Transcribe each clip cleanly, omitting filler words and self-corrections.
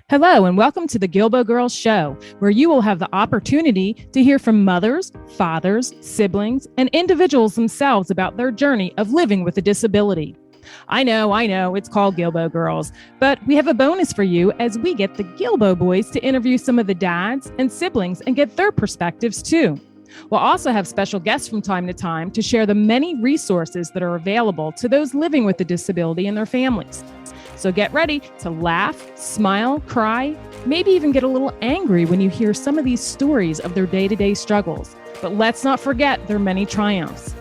Hello, and welcome to the Guilbault Girls Show, where you will have the opportunity to hear from mothers, fathers, siblings, and individuals themselves about their journey of living with a disability. I know, it's called Guilbault Girls, but we have a bonus for you as we get the Guilbault boys to interview some of the dads and siblings and get their perspectives too. We'll also have special guests from time to time to share the many resources that are available to those living with a disability and their families. So get ready to laugh, smile, cry, maybe even get a little angry when you hear some of these stories of their day-to-day struggles. But let's not forget their many triumphs.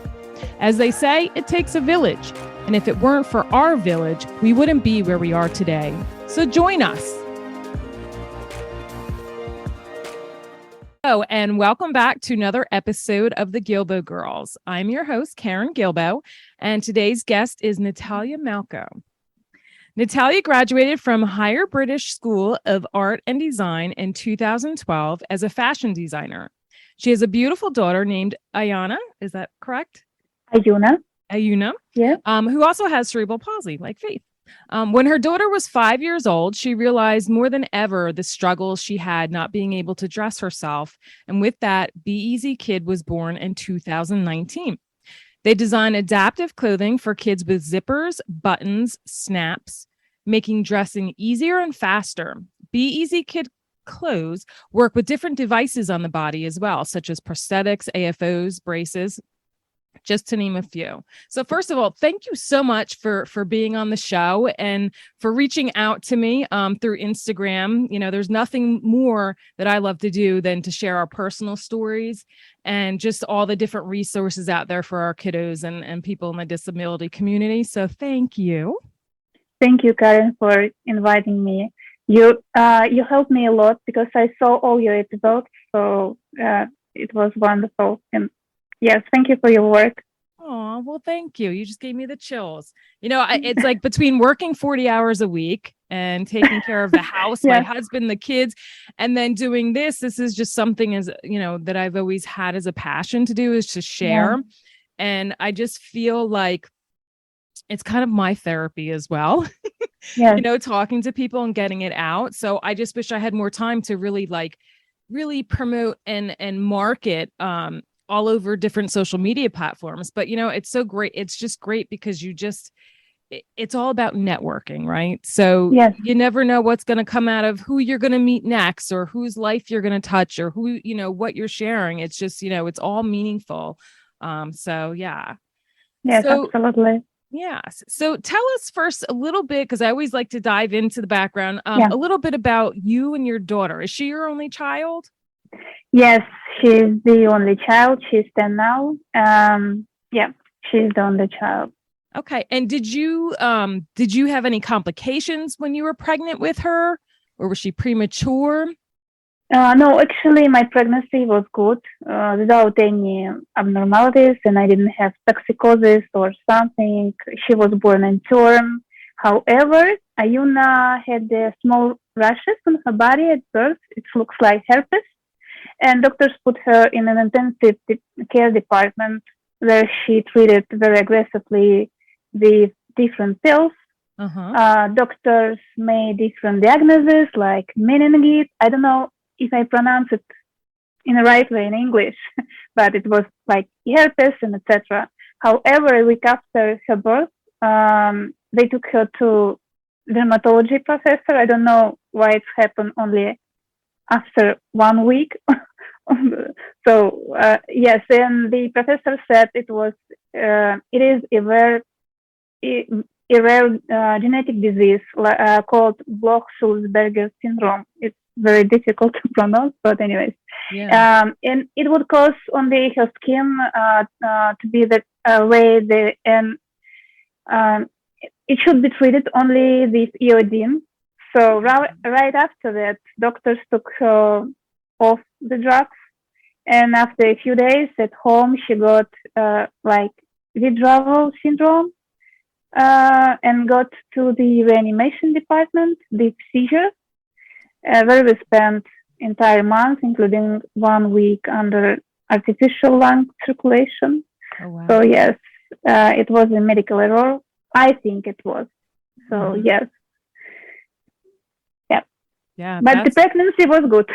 As they say, it takes a village. And if it weren't for our village, we wouldn't be where we are today. So join us. Hello, and welcome back to another episode of the Guilbault Girls. I'm your host, Karen Guilbault, and today's guest is Natalia Malko. Natalia graduated from Higher British School of Art and Design in 2012 as a fashion designer. She has a beautiful daughter named Aiuna. Is that correct? Aiuna. Yeah. Who also has cerebral palsy, like Faith. When her daughter was 5 years old, she realized more than ever the struggles she had not being able to dress herself. And with that, Be Easy Kid was born in 2019. They design adaptive clothing for kids with zippers, buttons, snaps, making dressing easier and faster. Be Easy Kid clothes work with different devices on the body as well, such as prosthetics, AFOs, braces, just to name a few. So first of all, thank you so much for being on the show and for reaching out to me through Instagram. You know, there's nothing more that I love to do than to share our personal stories and just all the different resources out there for our kiddos and people in the disability community. So thank you. Thank you, Karen, for inviting me. You helped me a lot because I saw all your episodes, so it was wonderful. And yes, thank you for your work. Oh, well, thank you. You just gave me the chills. You know, it's like between working 40 hours a week and taking care of the house, my husband, the kids, and then doing this is just something as, you know, that I've always had as a passion to do is to share. Yeah. And I just feel like it's kind of my therapy as well, you know, talking to people and getting it out. So I just wish I had more time to really promote and market, all over different social media platforms. But, you know, it's so great. It's just great because it's all about networking, right? So you never know what's going to come out of who you're going to meet next or whose life you're going to touch or who, you know, what you're sharing. It's just, you know, it's all meaningful. So, yeah. Yes, absolutely. Yes. So tell us first a little bit, because I always like to dive into the background, a little bit about you and your daughter. Is she your only child? Yes, she's the only child. She's 10 now. She's the only child. Okay. And did you have any complications when you were pregnant with her, or was she premature? No, actually, my pregnancy was good, without any abnormalities, and I didn't have toxicosis or something. She was born in term. However, Aiuna had small rashes on her body at birth. It looks like herpes. And doctors put her in an intensive care department where she treated very aggressively with different pills. Doctors made different diagnoses like meningitis. I don't know if I pronounce it in the right way in English, but it was like herpes and etc. However, a week after her birth, they took her to dermatology professor. I don't know why it happened only after 1 week. So yes, and the professor said it is a rare genetic disease called Bloch-Sulzberger syndrome. It's very difficult to pronounce, but anyways, and it would cause only her skin to be the way it should be treated only with iodine. So right after that, doctors took her off the drugs, and after a few days at home, she got withdrawal syndrome and got to the reanimation department, the seizures, where we spent entire month, including 1 week under artificial lung circulation. Oh, wow. So yes, it was a medical error. I think it was. So yes. Yeah, But the pregnancy was good.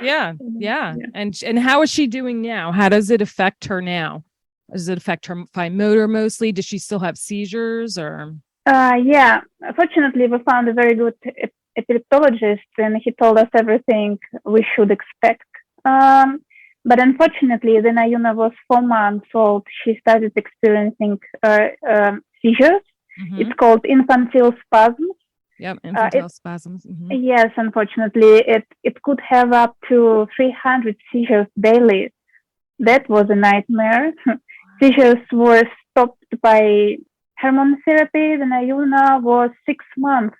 yeah. And how is she doing now? How does it affect her now? Does it affect her fine motor mostly? Does she still have seizures or? Yeah, fortunately, we found a very good epileptologist, and he told us everything we should expect. But unfortunately, when Aiuna was 4 months old, she started experiencing seizures. Mm-hmm. It's called infantile spasms. Yep, infantile spasms. Mm-hmm. Yes, unfortunately, it could have up to 300 seizures daily. That was a nightmare. Seizures were stopped by hormone therapy when Aiuna was 6 months.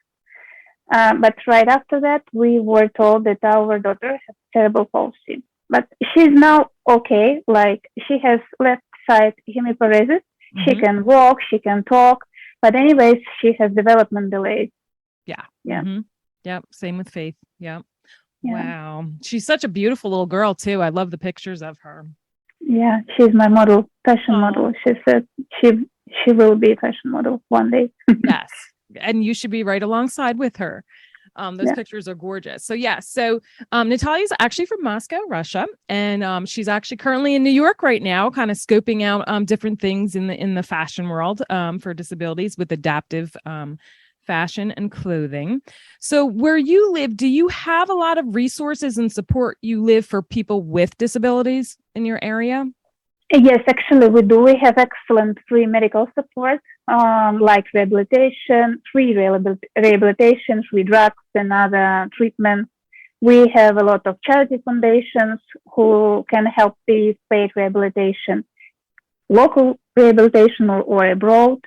But right after that, we were told that our daughter has cerebral palsy. But she's now okay. Like, she has left side hemiparesis. Mm-hmm. She can walk, she can talk. But anyways, she has development delays. Yeah. Mm-hmm. Yep. Same with Faith. Yep. Yeah. Wow. She's such a beautiful little girl too. I love the pictures of her. Yeah, she's my model, fashion model. She said she will be a fashion model one day. Yes. And you should be right alongside with her. Those pictures are gorgeous. So So Natalia's actually from Moscow, Russia, and she's actually currently in New York right now, kind of scoping out different things in the fashion world for disabilities with adaptive fashion and clothing. So where you live, do you have a lot of resources and support you live for people with disabilities in your area? Yes, actually we do. We have excellent free medical support, like rehabilitation, free drugs and other treatments. We have a lot of charity foundations who can help with paid rehabilitation, local rehabilitation or abroad.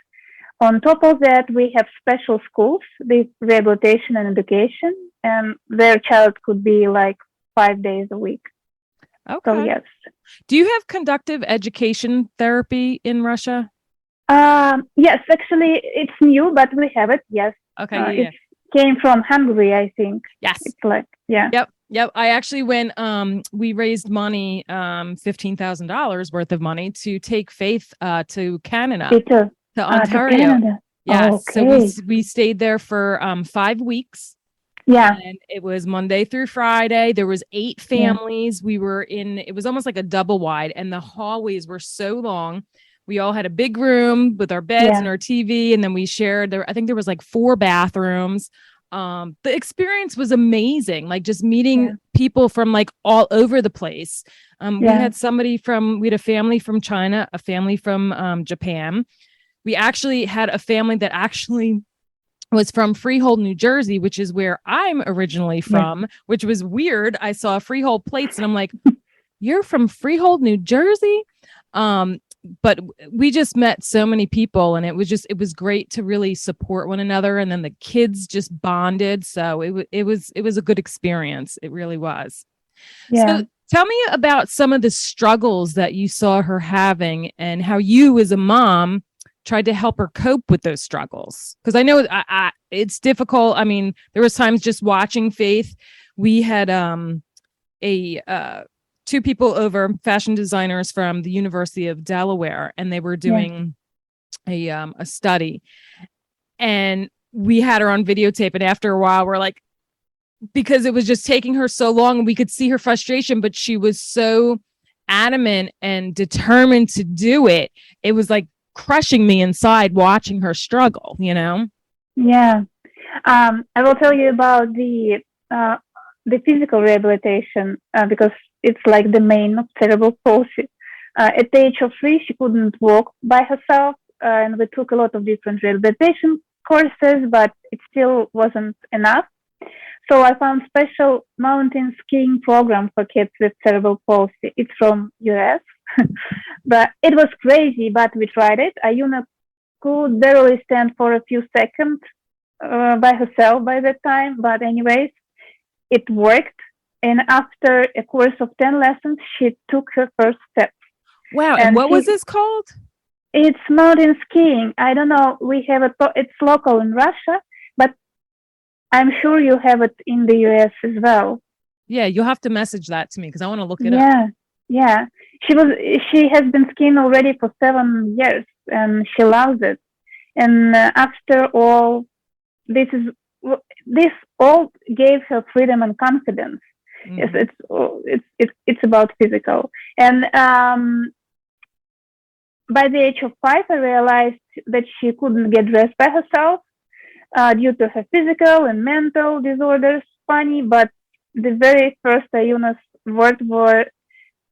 On top of that, we have special schools with rehabilitation and education, and their child could be like 5 days a week. Okay. So, yes. Do you have conductive education therapy in Russia? Yes, actually, it's new, but we have it. Yes. Okay. It came from Hungary, I think. Yes. It's like, yeah. Yep. I actually went, we raised money, $15,000 worth of money to take Faith to Canada. To Ontario. To Canada. Yes. Okay. So we stayed there for 5 weeks. Yeah. And it was Monday through Friday. There was 8 families. We were it was almost like a double wide, and the hallways were so long. We all had a big room with our beds and our TV, and then we shared I think there was like 4 bathrooms. The experience was amazing. Like just meeting people from like all over the place. We had we had a family from China, a family from Japan. We actually had a family that actually was from Freehold, New Jersey, which is where I'm originally from, which was weird. I saw Freehold plates and I'm like, you're from Freehold, New Jersey? But we just met so many people, and it was great to really support one another. And then the kids just bonded. So it was a good experience. It really was. Yeah. So tell me about some of the struggles that you saw her having and how you as a mom tried to help her cope with those struggles. Because I know it's difficult. I mean, there was times just watching Faith. We had 2 people over, fashion designers from the University of Delaware, and they were doing a study, and we had her on videotape. And after a while, we're like, because it was just taking her so long, and we could see her frustration, but she was so adamant and determined to do it. It was like crushing me inside watching her struggle, you know? Yeah. I will tell you about the physical rehabilitation because it's like the main of cerebral palsy. At the age of 3, she couldn't walk by herself, and we took a lot of different rehabilitation courses, but it still wasn't enough. So I found special mountain skiing program for kids with cerebral palsy. It's from US, but it was crazy, but we tried it. Aiuna could barely stand for a few seconds by herself by that time, but anyways, it worked. And after a course of 10 lessons, she took her first steps. Wow. And what was this called? It's mountain skiing. I don't know. We have it's local in Russia, but I'm sure you have it in the US as well. Yeah, you'll have to message that to me because I want to look it up. Yeah. She has been skiing already for 7 years, and she loves it. And after all, this is this all gave her freedom and confidence. Yes, Mhm. it's about physical. And by the age of 5, I realized that she couldn't get dressed by herself due to her physical and mental disorders. Funny, but the very first Aiuna's words were,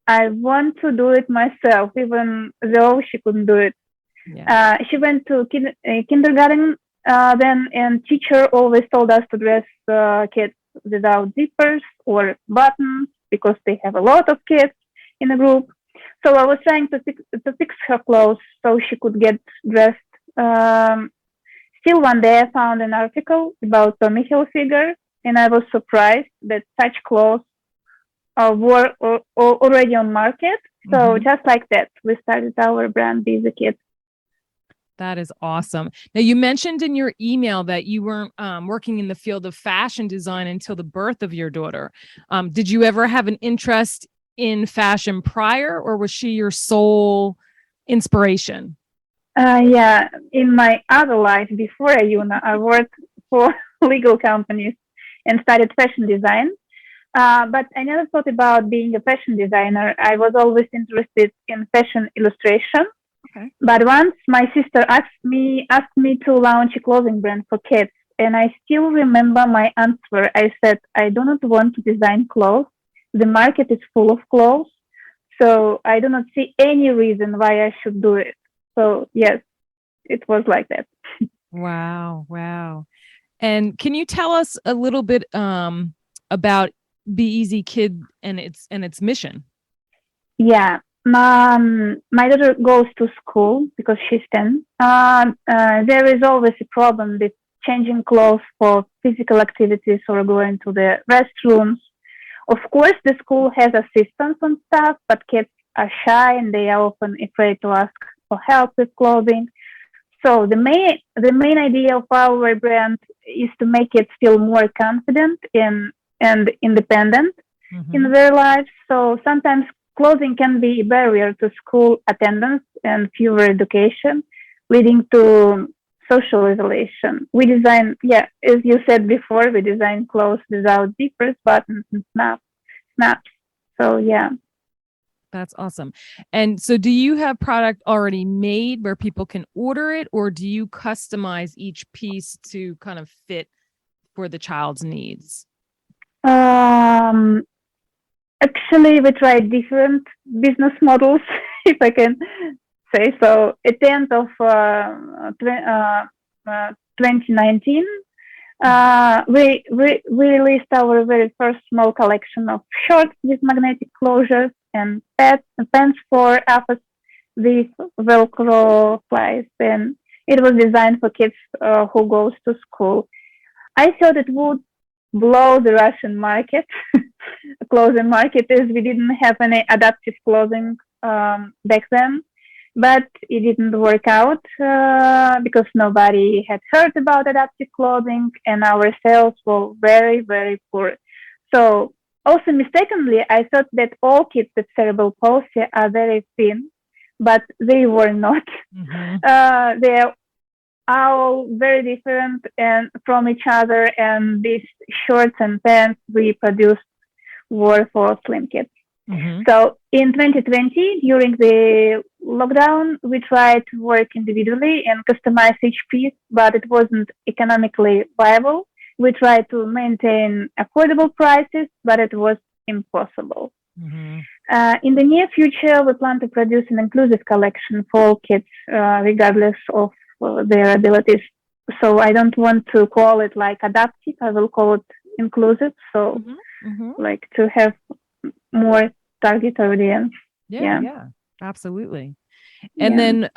"I want to do it myself," even though she couldn't do it. Yeah. She went to kindergarten then, and teacher always told us to dress kids without zippers or buttons because they have a lot of kids in a group. So I was trying to fix her clothes so she could get dressed. Still, one day I found an article about Tommy Hilfiger, and I was surprised that such clothes were already on market. So Mhm. just like that, we started our brand, Busy Kids. That is awesome. Now, you mentioned in your email that you weren't working in the field of fashion design until the birth of your daughter. Did you ever have an interest in fashion prior, or was she your sole inspiration? Yeah, in my other life before Aiuna, I worked for legal companies and studied fashion design. But I never thought about being a fashion designer. I was always interested in fashion illustration. Okay. But once my sister asked me to launch a clothing brand for kids, and I still remember my answer. I said, "I do not want to design clothes. The market is full of clothes, so I do not see any reason why I should do it." So yes, it was like that. Wow. Wow. And can you tell us a little bit about Be Easy Kid and its mission? Yeah. My daughter goes to school because she's 10. There is always a problem with changing clothes for physical activities or going to the restrooms. Of course, the school has assistance and stuff, but kids are shy and they are often afraid to ask for help with clothing. So the main idea of our brand is to make kids feel more confident and independent in Mhm. their lives. So sometimes clothing can be a barrier to school attendance and fewer education, leading to social isolation. We design, yeah, as you said before, we design clothes without zippers, buttons, and snaps. So yeah. That's awesome. And so do you have product already made where people can order it, or do you customize each piece to kind of fit for the child's needs? Um, Actually, we tried different business models, if I can say so. At the end of 2019, we released our very first small collection of shorts with magnetic closures and pants for AFOs with Velcro flies. And it was designed for kids who goes to school. I thought it would blow the Russian market, clothing market, as we didn't have any adaptive clothing back then. But it didn't work out because nobody had heard about adaptive clothing and our sales were very, very poor. So also mistakenly, I thought that all kids with cerebral palsy are very thin, but they were not. Mm-hmm. They are all very different and from each other, and these shorts and pants we produced were for slim kids. Mm-hmm. So in 2020, during the lockdown, we tried to work individually and customize each piece, but it wasn't economically viable. We tried to maintain affordable prices, but it was impossible. Mm-hmm. In the near future, we plan to produce an inclusive collection for all kids, regardless of their abilities. So I don't want to call it like adaptive. I will call it inclusive. So Mm-hmm. Mm-hmm. like to have more target audience. Yeah, Yeah, yeah, absolutely. And yeah. then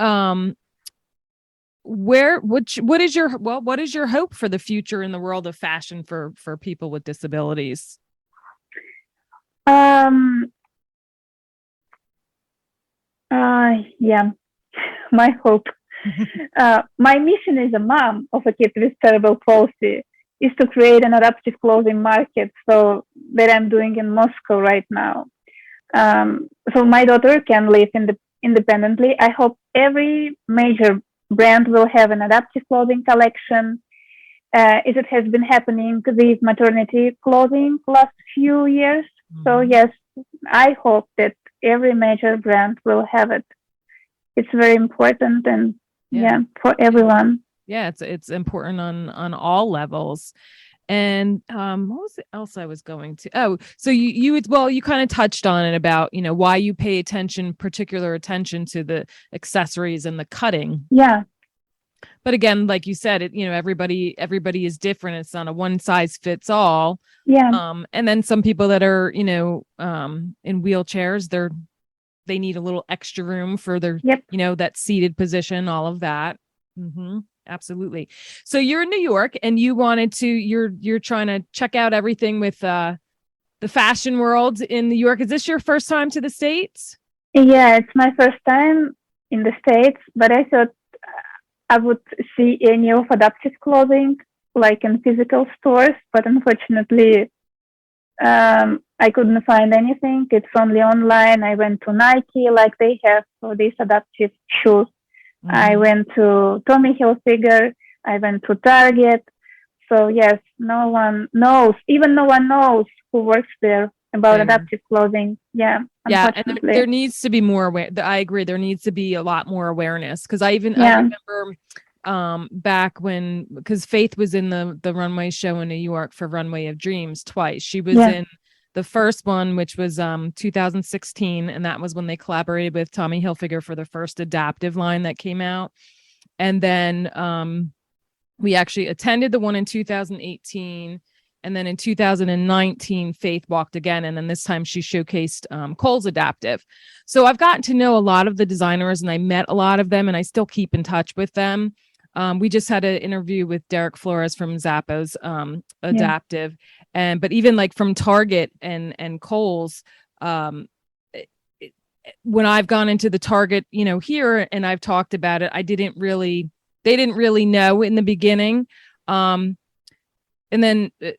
what is your hope for the future in the world of fashion for people with disabilities? Um. Yeah. My hope. My mission as a mom of a kid with cerebral palsy is to create an adaptive clothing market. So that I'm doing in Moscow right now. So my daughter can live independently. I hope every major brand will have an adaptive clothing collection as it has been happening with maternity clothing last few years. So yes, I hope that every major brand will have it. It's very important, and for everyone. Yeah, it's important on all levels. And what was else I was going to? Oh, so you kind of touched on it about, why you pay particular attention to the accessories and the cutting. Yeah. But again, like you said, everybody is different. It's not a one size fits all. Yeah. And then some people that are, in wheelchairs, they need a little extra room for their, that seated position, all of that. Absolutely. So you're in New York and you're trying to check out everything with the fashion world in New York. Is this your first time to the States? Yeah, it's my first time in the States, but I thought I would see any of adaptive clothing like in physical stores, but unfortunately I couldn't find anything. It's only online. I went to Nike, like they have for these adaptive shoes. I went to Tommy Hilfiger. I went to Target. So yes, no one knows who works there about adaptive clothing. Yeah. And there needs to be more aware. I agree. There needs to be a lot more awareness. Cause I remember back because Faith was in the runway show in New York for Runway of Dreams twice. She was in the first one, which was 2016, and that was when they collaborated with Tommy Hilfiger for the first adaptive line that came out. And then we actually attended the one in 2018, and then in 2019 Faith walked again, and then this time she showcased Kohl's adaptive. So I've gotten to know a lot of the designers, and I met a lot of them, and I still keep in touch with them. We just had an interview with Derek Flores from Zappos adaptive. But even like from Target and Kohl's, when I've gone into the Target, here, and I've talked about it, they didn't really know in the beginning. And then a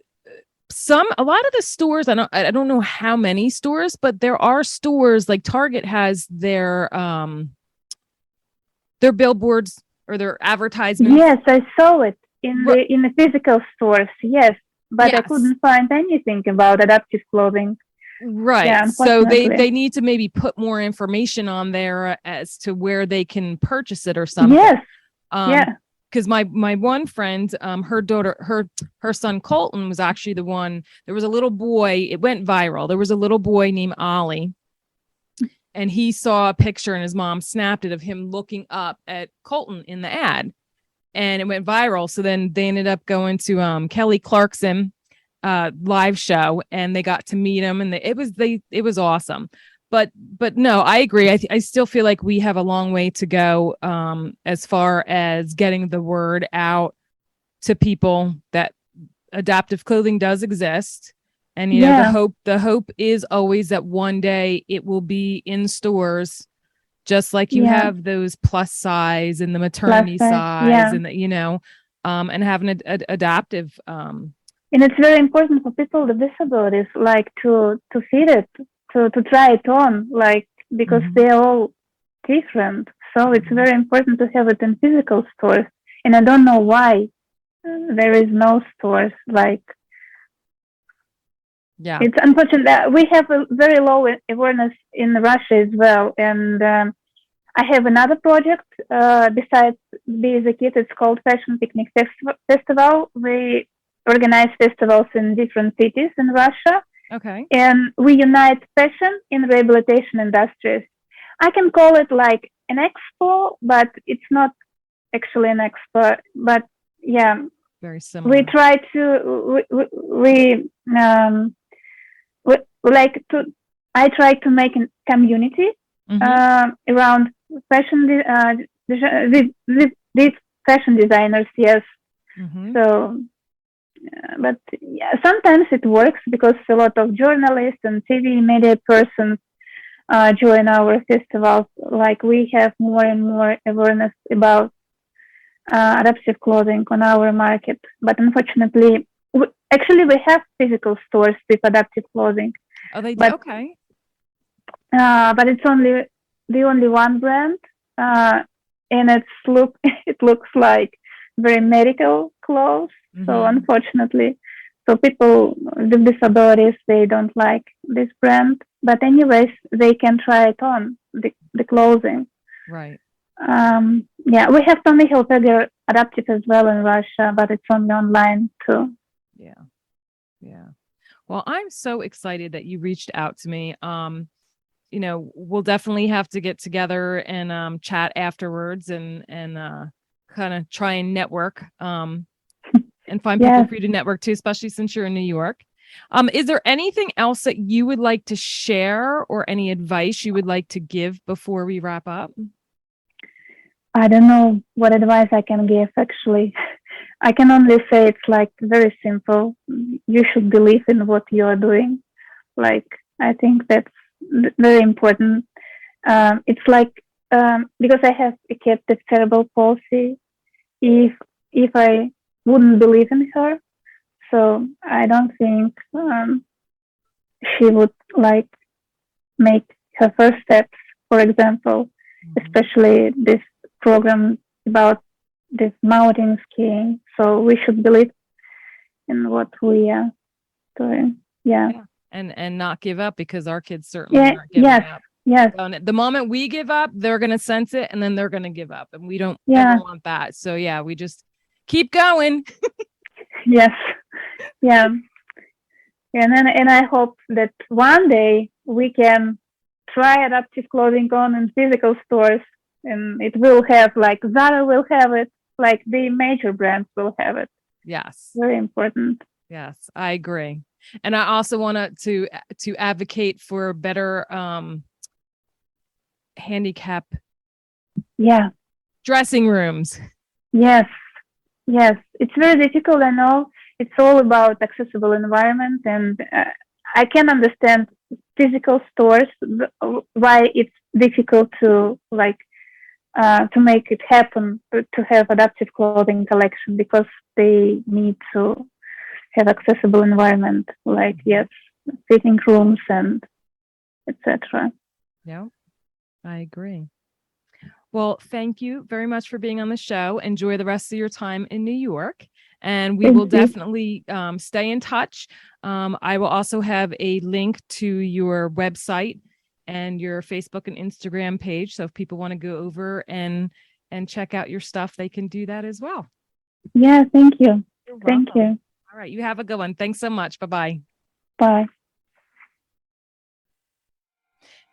lot of the stores, I don't know how many stores, but there are stores like Target has their billboards or their advertisements. Yes, I saw it in the physical stores. Yes. But I couldn't find anything about adaptive clothing. Right. Yeah, so they need to maybe put more information on there as to where they can purchase it or something. Yes. Because my one friend, her daughter, her son Colton was actually the one. There was a little boy. It went viral. There was a little boy named Ollie, and he saw a picture, and his mom snapped it of him looking up at Colton in the ad. And it went viral. So then they ended up going to Kelly Clarkson live show, and they got to meet him, and it was awesome. But no, I agree. I still feel like we have a long way to go as far as getting the word out to people that adaptive clothing does exist. And the hope is always that one day it will be in stores. Just like you have those plus size and the maternity size and and having an adaptive. And it's very important for people with disabilities, like to fit it, to try it on, like, because they're all different. So it's very important to have it in physical stores. And I don't know why there is no stores like. Yeah, it's unfortunate that we have a very low awareness in Russia as well. And I have another project besides Be as a Kid. It's called Fashion Picnic Festival. We organize festivals in different cities in Russia. Okay. And we unite fashion in rehabilitation industries. I can call it like an expo, but it's not actually an expo. But yeah, very similar. We try to I try to make a community around fashion these fashion designers. Yes. So, but sometimes it works because a lot of journalists and TV media persons join our festivals. Like, we have more and more awareness about adaptive clothing on our market. But unfortunately, we have physical stores with adaptive clothing. Oh, they do? Okay. But it's the only one brand, and it looks like very medical clothes. So unfortunately, so people with disabilities, they don't like this brand. But anyways, they can try it on, the clothing. Right. Yeah, we have Tommy Hilfiger Adaptive as well in Russia, but it's only online too. Yeah. Yeah. Well, I'm so excited that you reached out to me. We'll definitely have to get together and chat afterwards and kind of try and network and find people for you to network to, especially since you're in New York. Is there anything else that you would like to share or any advice you would like to give before we wrap up? I don't know what advice I can give, actually. I can only say it's like very simple. You should believe in what you are doing. Like, I think that's very important. It's like, because I have a kid with cerebral palsy, if I wouldn't believe in her, so I don't think she would like make her first steps, for example, especially this program about this mountain skiing. So we should believe in what we are doing. Yeah. And not give up, because our kids certainly aren't giving up. Yes. So the moment we give up, they're going to sense it, and then they're going to give up, and we don't ever want that. So we just keep going. Yes. Yeah. And I hope that one day we can try adaptive clothing on in physical stores, and it will have, like, Zara will have it, like the major brands will have it. Yes. Very important. Yes, I agree. And I also want to advocate for better handicap dressing rooms. Yes. It's very difficult. I know it's all about accessible environment, and I can understand physical stores why it's difficult to make it happen, to have adaptive clothing collection, because they need to have accessible environment, like fitting rooms and etc. Yeah, I agree. Well, thank you very much for being on the show. Enjoy the rest of your time in New York, and we will definitely stay in touch. I will also have a link to your website and your Facebook and Instagram page. So if people want to go over and check out your stuff, they can do that as well. Yeah, thank you. Thank you. All right. You have a good one. Thanks so much. Bye-bye. Bye.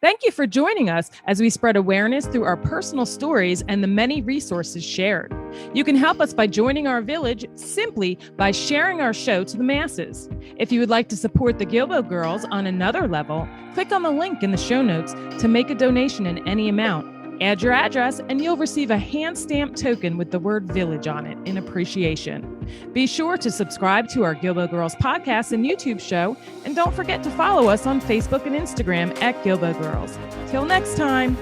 Thank you for joining us as we spread awareness through our personal stories and the many resources shared. You can help us by joining our village simply by sharing our show to the masses. If you would like to support the Guilbault Girls on another level, click on the link in the show notes to make a donation in any amount. Add your address and you'll receive a hand-stamped token with the word village on it in appreciation. Be sure to subscribe to our Guilbault Girls podcast and YouTube show, and don't forget to follow us on Facebook and Instagram at Guilbault Girls. Till next time.